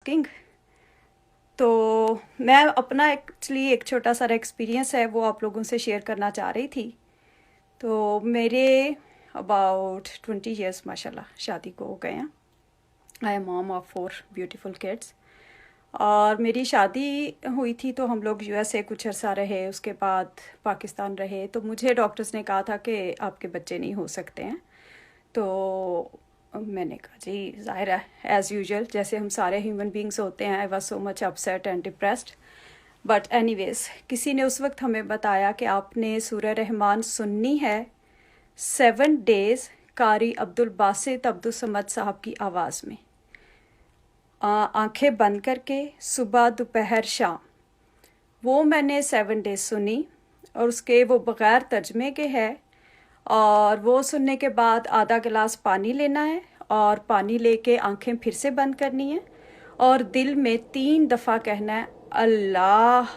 Asking. तो मैं अपना एक्चुअली एक छोटा सा एक्सपीरियंस है वो आप लोगों से शेयर करना चाह रही थी। तो मेरे अबाउट 20 ईयर्स माशाल्लाह शादी को हो गए हैं। I am mom of 4 beautiful kids. और मेरी शादी हुई थी तो हम लोग यूएसए कुछ अर्सा रहे, उसके बाद पाकिस्तान रहे। तो मुझे डॉक्टर्स ने कहा था कि आपके बच्चे नहीं हो सकते हैं। तो मैंने कहा जी ज़ाहिर है एज़ यूजुअल जैसे हम सारे ह्यूमन बींग्स होते हैं। I was so much upset and depressed. But anyways किसी ने उस वक्त हमें बताया कि आपने सूरह रहमान सुननी है 7 डेज़ कारी अब्दुल बासित अब्दुल समद साहब की आवाज़ में, आंखें बंद करके, सुबह दोपहर शाम। वो मैंने 7 डेज़ सुनी और उसके वो बग़ैर तर्जमे के है। और वो सुनने के बाद आधा गिलास पानी लेना है और पानी लेके आंखें फिर से बंद करनी है और दिल में 3 दफ़ा कहना है अल्लाह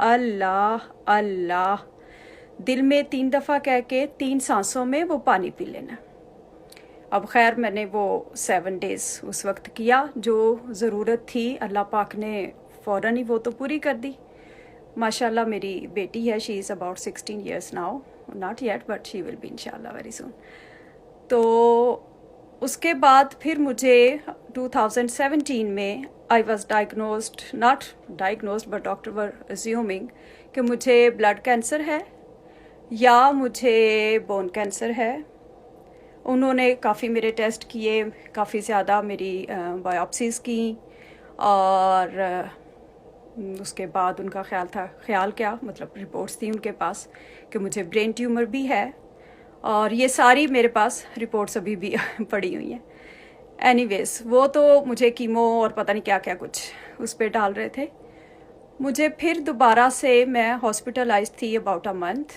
अल्लाह अल्लाह। दिल में 3 दफ़ा कह के 3 सांसों में वो पानी पी लेना। अब खैर मैंने वो 7 डेज़ उस वक्त किया, जो ज़रूरत थी अल्लाह पाक ने फ़ौरन ही वो तो पूरी कर दी। माशाल्लाह मेरी बेटी है, she is about 16 years now, not yet but she will be इंशाल्लाह वेरी सून। तो उसके बाद फिर मुझे 2017 में I was diagnosed, not diagnosed but doctor were assuming कि मुझे ब्लड कैंसर है या मुझे बोन कैंसर है। उन्होंने काफ़ी मेरे टेस्ट किए, काफ़ी ज़्यादा मेरी बायोप्सीज़ की और उसके बाद उनका ख्याल क्या मतलब रिपोर्ट्स थी उनके पास कि मुझे ब्रेन ट्यूमर भी है और ये सारी मेरे पास रिपोर्ट्स अभी भी पड़ी हुई हैं। एनीवेज वो तो मुझे कीमो और पता नहीं क्या क्या कुछ उस पर डाल रहे थे। मुझे फिर दोबारा से मैं हॉस्पिटलाइज थी अबाउट अ मंथ।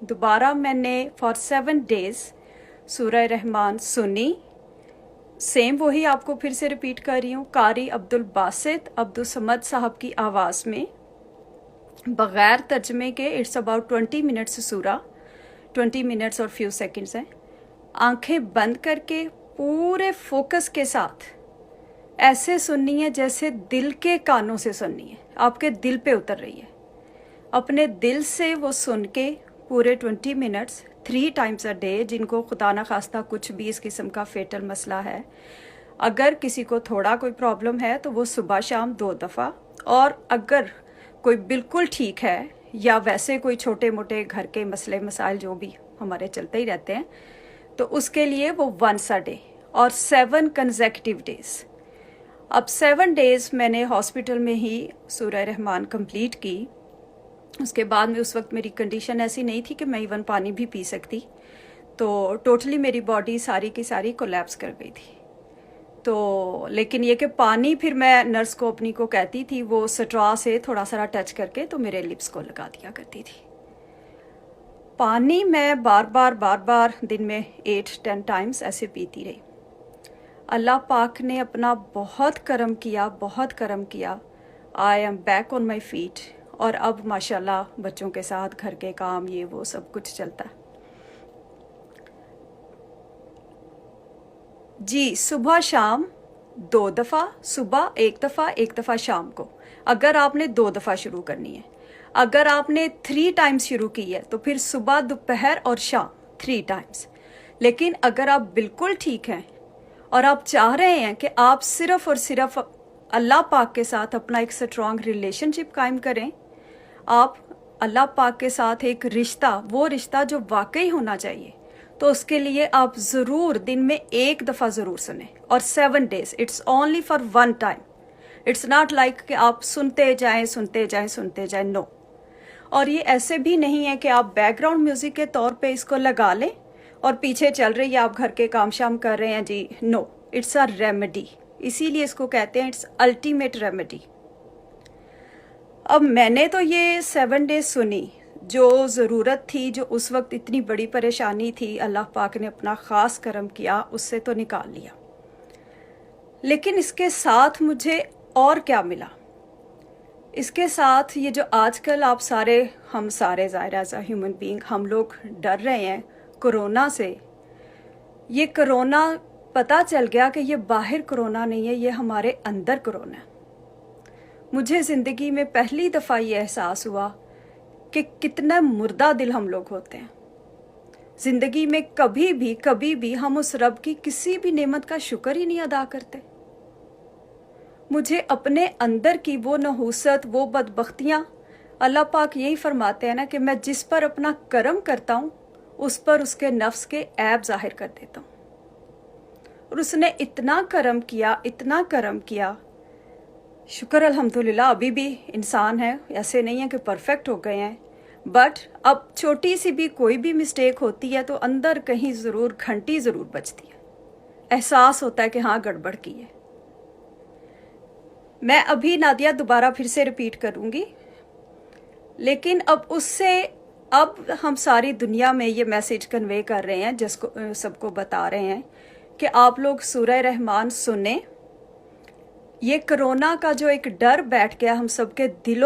दोबारा मैंने फॉर 7 डेज़ सूरह रहमान सुनी, सेम वही आपको फिर से रिपीट कर रही हूँ, कारी अब्दुल बासित अब्दुल समद साहब की आवाज़ में बग़ैर तर्जमे के। इट्स अबाउट 20 मिनट्स सूरा, 20 मिनट्स और फ्यू सेकंड्स हैं। आंखें बंद करके पूरे फोकस के साथ ऐसे सुननी है जैसे दिल के कानों से सुननी है, आपके दिल पे उतर रही है। अपने दिल से वो सुन के पूरे 20 मिनट्स 3 टाइम्स अ डे। जिनको खुदा न खास्ता कुछ भी इस किस्म का फेटल मसला है, अगर किसी को थोड़ा कोई प्रॉब्लम है तो वो सुबह शाम 2 दफ़ा, और अगर कोई बिल्कुल ठीक है या वैसे कोई छोटे मोटे घर के मसले मसाइल जो भी हमारे चलते ही रहते हैं तो उसके लिए वो 1 अ डे और 7 कंसेक्यूटिव डेज़। अब 7 डेज़ मैंने हॉस्पिटल में ही सूरह रहमान कंप्लीट की। उसके बाद में उस वक्त मेरी कंडीशन ऐसी नहीं थी कि मैं इवन पानी भी पी सकती। तो टोटली मेरी बॉडी सारी की सारी कोलैप्स कर गई थी। तो लेकिन ये कि पानी फिर मैं नर्स को अपनी को कहती थी वो स्ट्रॉ से थोड़ा सा टच करके तो मेरे लिप्स को लगा दिया करती थी। पानी मैं बार बार दिन में 8-10 टाइम्स ऐसे पीती रही। अल्लाह पाक ने अपना बहुत करम किया, बहुत करम किया। I am back on my feet और अब माशाल्लाह बच्चों के साथ घर के काम ये वो सब कुछ चलता है जी। सुबह शाम 2 दफ़ा, सुबह 1 दफ़ा, 1 दफ़ा शाम को। अगर आपने 2 दफ़ा शुरू करनी है, अगर आपने 3 टाइम्स शुरू की है तो फिर सुबह दोपहर और शाम 3 टाइम्स। लेकिन अगर आप बिल्कुल ठीक हैं और आप चाह रहे हैं कि आप सिर्फ और सिर्फ अल्लाह पाक के साथ अपना एक स्ट्रॉन्ग रिलेशनशिप कायम करें, आप अल्लाह पाक के साथ एक रिश्ता, वो रिश्ता जो वाकई होना चाहिए, तो उसके लिए आप ज़रूर दिन में 1 दफ़ा ज़रूर सुने और 7 days. It's only for 1 time. It's not like कि आप सुनते जाएं सुनते जाएं सुनते जाएं, नो। और ये ऐसे भी नहीं है कि आप बैकग्राउंड म्यूज़िक के तौर पे इसको लगा लें और पीछे चल रही है, आप घर के काम शाम कर रहे हैं जी, नो। इट्स अ रेमेडी, इसीलिए इसको कहते हैं इट्स अल्टीमेट रेमेडी। अब मैंने तो ये 7 डेज़ सुनी, जो ज़रूरत थी, जो उस वक्त इतनी बड़ी परेशानी थी, अल्लाह पाक ने अपना ख़ास करम किया, उससे तो निकाल लिया। लेकिन इसके साथ मुझे और क्या मिला? इसके साथ ये जो आजकल आप सारे, हम सारे ज़ाहिर एज अ ह्यूमन बीइंग हम लोग डर रहे हैं कोरोना से। ये कोरोना पता चल गया कि ये बाहर कोरोना नहीं है, ये हमारे अंदर कोरोना है। मुझे ज़िंदगी में पहली दफ़ा ये एहसास हुआ कि कितना मुर्दा दिल हम लोग होते हैं। ज़िंदगी में कभी भी हम उस रब की किसी भी नेमत का शुक्र ही नहीं अदा करते। मुझे अपने अंदर की वो नहूसत, वो बदबख्तियाँ, अल्लाह पाक यही फरमाते हैं ना कि मैं जिस पर अपना करम करता हूँ उस पर उसके नफ्स के ऐब जाहिर कर देता हूँ। और उसने इतना करम किया, शुक्र अल्हम्दुलिल्लाह अभी भी इंसान है, ऐसे नहीं है कि परफेक्ट हो गए हैं, बट अब छोटी सी भी कोई भी मिस्टेक होती है तो अंदर कहीं ज़रूर घंटी ज़रूर बजती है, एहसास होता है कि हाँ गड़बड़ की है। मैं अभी नादिया दोबारा फिर से रिपीट करूँगी, लेकिन अब हम सारी दुनिया में ये मैसेज कन्वे कर रहे हैं, जिसको सबको बता रहे हैं कि आप लोग सूरह रहमान सुने। ये कोरोना का जो एक डर बैठ गया हम सबके दिलों